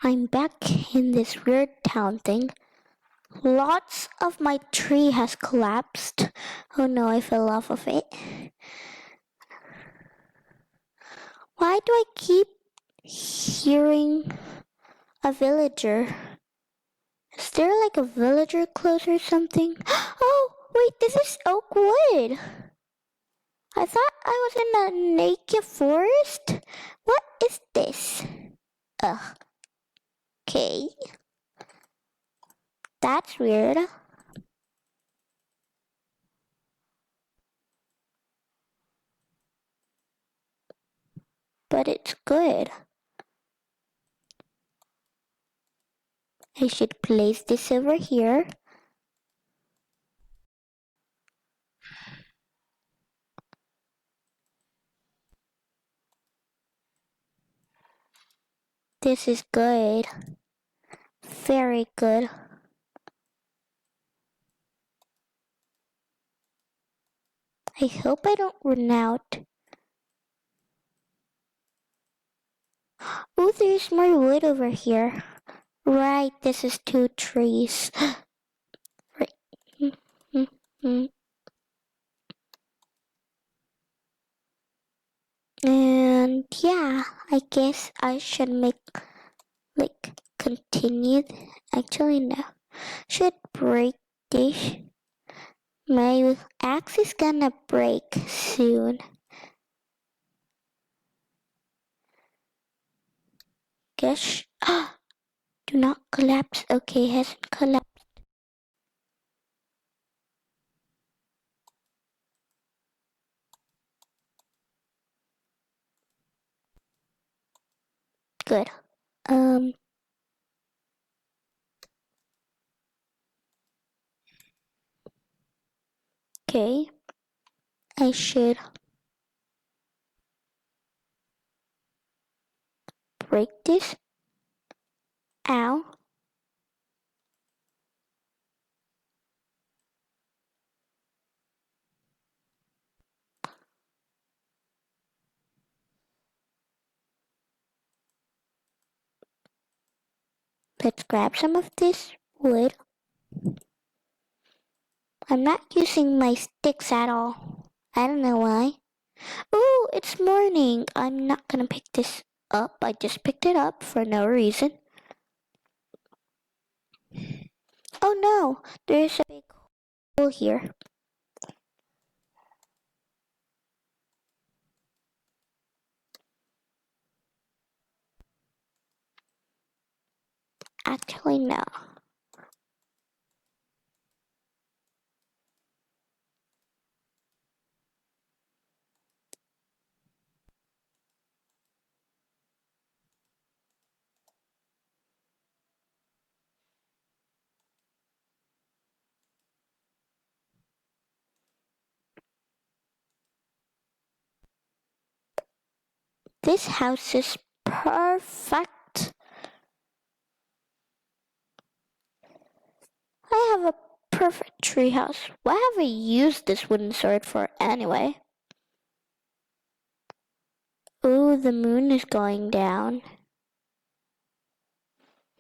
I'm back in this weird town thing. Lots of my tree has collapsed. Oh no, I fell off of it. Why do I keep hearing a villager? Is there like a villager close or something? Oh, wait, this is oak wood. I thought I was in a naked forest. What is this? Ugh. Okay. That's weird. But it's good. I should place this over here. This is good. Very good. I hope I don't run out. Oh, there's more wood over here. Right, this is 2 trees. Right. And yeah, I guess I should continue. Actually, no. Should break this. My axe is gonna break soon. Guess. Do not collapse. Okay, hasn't collapsed. Good. Okay. I should break this. Ow. Let's grab some of this wood. I'm not using my sticks at all. I don't know why. Oh, it's morning. I'm not gonna pick this up. I just picked it up for no reason. Oh no, there's a big hole here. Actually, no. This house is perfect. I have a perfect treehouse. What have I used this wooden sword for anyway? Ooh, the moon is going down.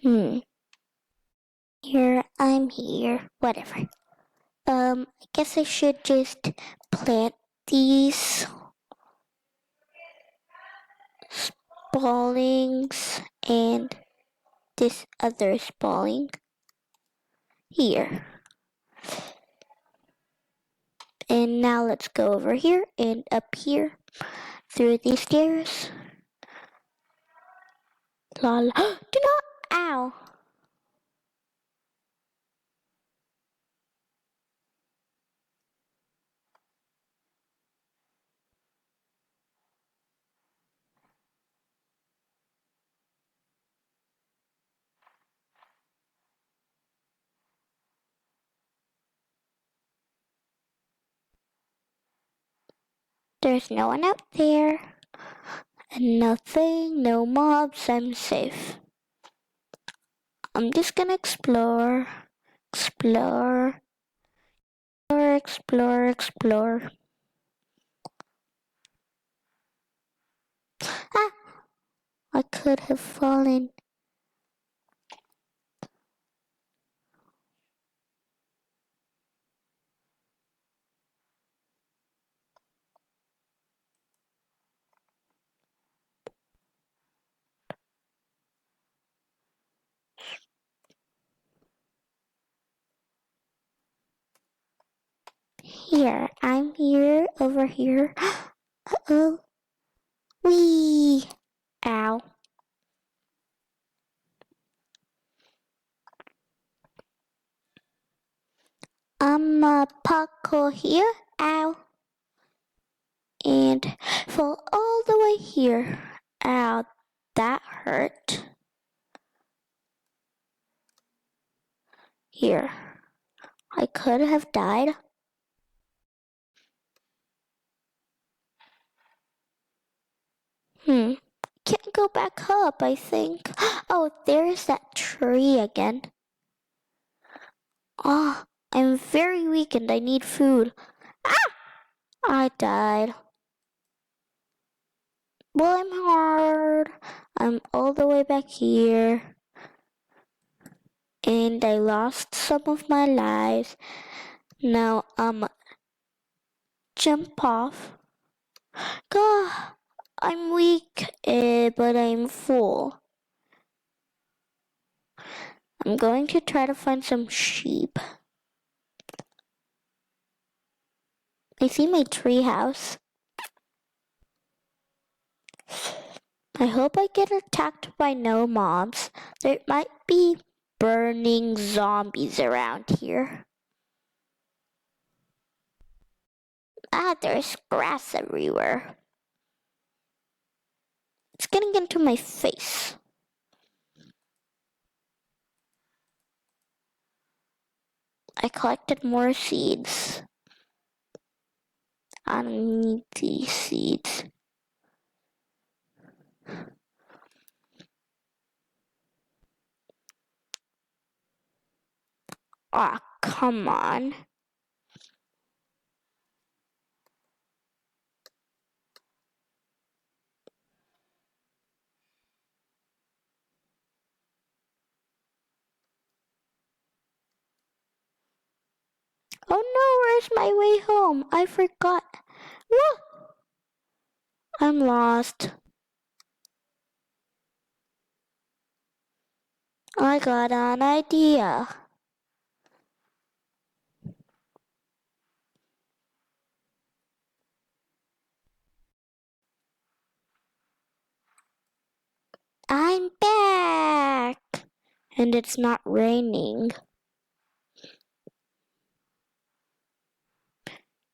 Here, I'm here. Whatever. I guess I should just plant these spallings and this other spalling here. And now let's go over here and up here through these stairs. La la. Do not. Ow. There's no one out there. And nothing, no mobs, I'm safe. I'm just gonna explore. Explore. Explore, explore. Ah! I could have fallen. Here, I'm here, over here. Uh-oh. Wee! Ow. I'm a parkour here. Ow. And fall all the way here. Ow, that hurt. Here. I could have died. Can't go back up, I think. Oh, there's that tree again. Oh, I'm very weak and I need food. Ah! I died. Well, I'm hard. I'm all the way back here. And I lost some of my lives. Now, jump off. God, I'm weak, but I'm full. I'm going to try to find some sheep. I see my tree house. I hope I get attacked by no mobs. There might be burning zombies around here. Ah, there's grass everywhere. It's getting into my face. I collected more seeds. I don't need these seeds. Aw, come on. Oh no, where's my way home? I forgot. Whoa! I'm lost. I got an idea. I'm back! And it's not raining.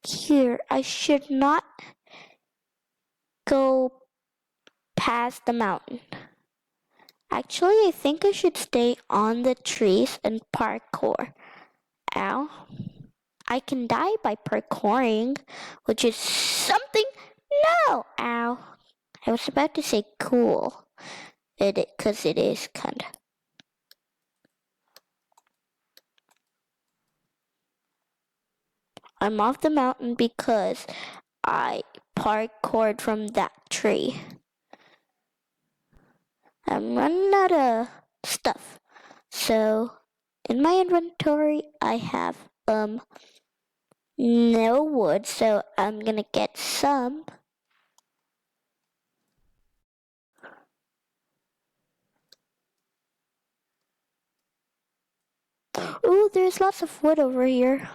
Here, I should not go past the mountain. Actually, I think I should stay on the trees and parkour. Ow. I can die by parkouring, which is something. No! Ow. I was about to say cool. Because it is kinda. I'm off the mountain because I parkoured from that tree. I'm running out of stuff. So in my inventory I have no wood, so I'm gonna get some. Ooh, there's lots of wood over here.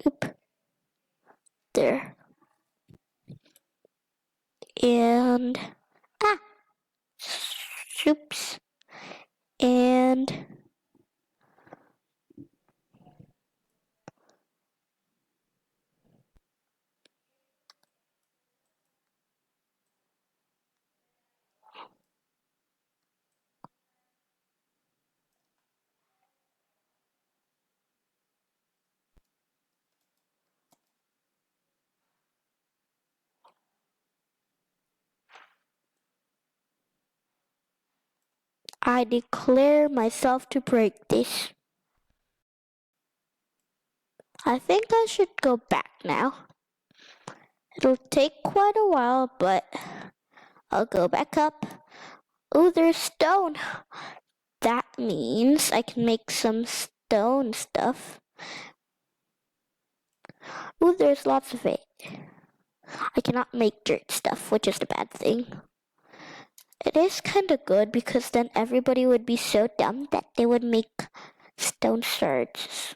Oop. There. And oops. And I declare myself to break this. I think I should go back now. It'll take quite a while, but I'll go back up. Oh, there's stone. That means I can make some stone stuff. Oh, there's lots of it. I cannot make dirt stuff, which is a bad thing. It is kind of good because then everybody would be so dumb that they would make stone swords.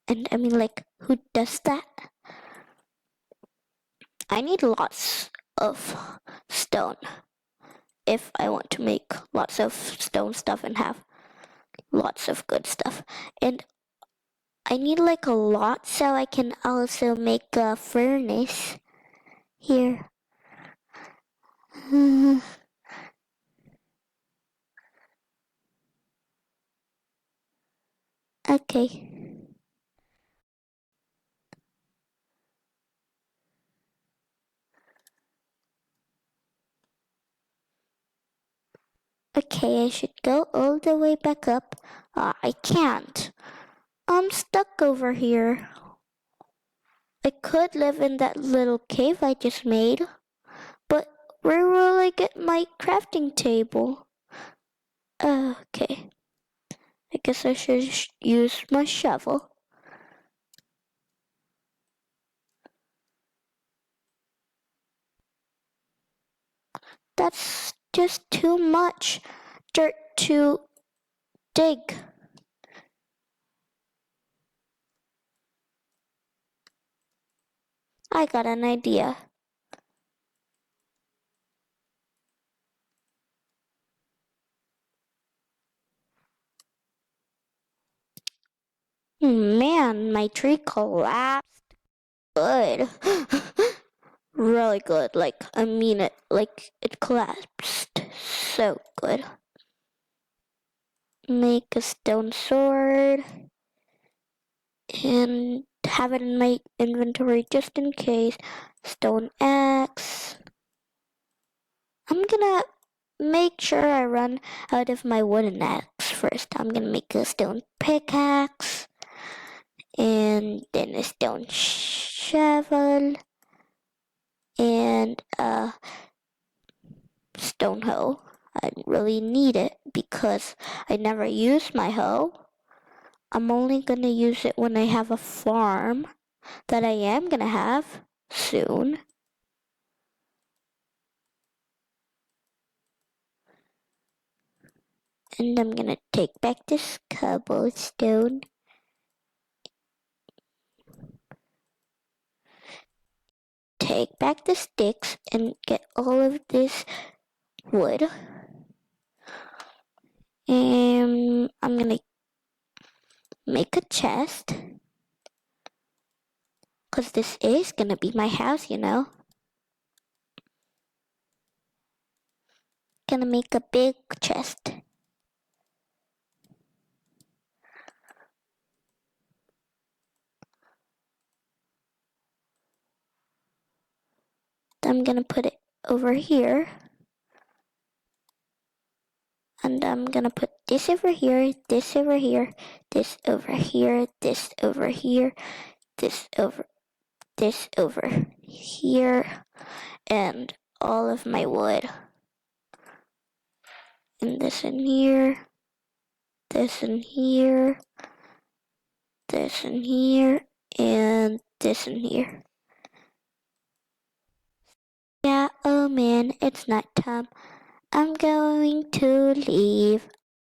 And I mean, like, who does that? I need lots of stone if I want to make lots of stone stuff and have lots of good stuff. And I need like a lot so I can also make a furnace here. Okay. Okay, I should go all the way back up. I can't. I'm stuck over here. I could live in that little cave I just made, but where will I get my crafting table? Okay. I guess I should use my shovel. That's just too much dirt to dig. I got an idea. Man, my tree collapsed. Good. Really good. Like, I mean it. Like, it collapsed. So good. Make a stone sword. And have it in my inventory just in case. Stone axe. I'm gonna make sure I run out of my wooden axe first. I'm gonna make a stone pickaxe. And then a stone shovel. And a stone hoe. I really need it because I never use my hoe. I'm only gonna use it when I have a farm that I am gonna have soon. And I'm gonna take back this cobblestone. Take back the sticks and get all of this wood. And I'm gonna make a chest. Because this is gonna be my house, you know. Gonna make a big chest. I'm gonna put it over here. And I'm gonna put this over here, this over here, this over here, this over here, this over here, and all of my wood. And this in here, this in here, this in here, and this in here. Yeah, oh man, it's night time. I'm going to leave.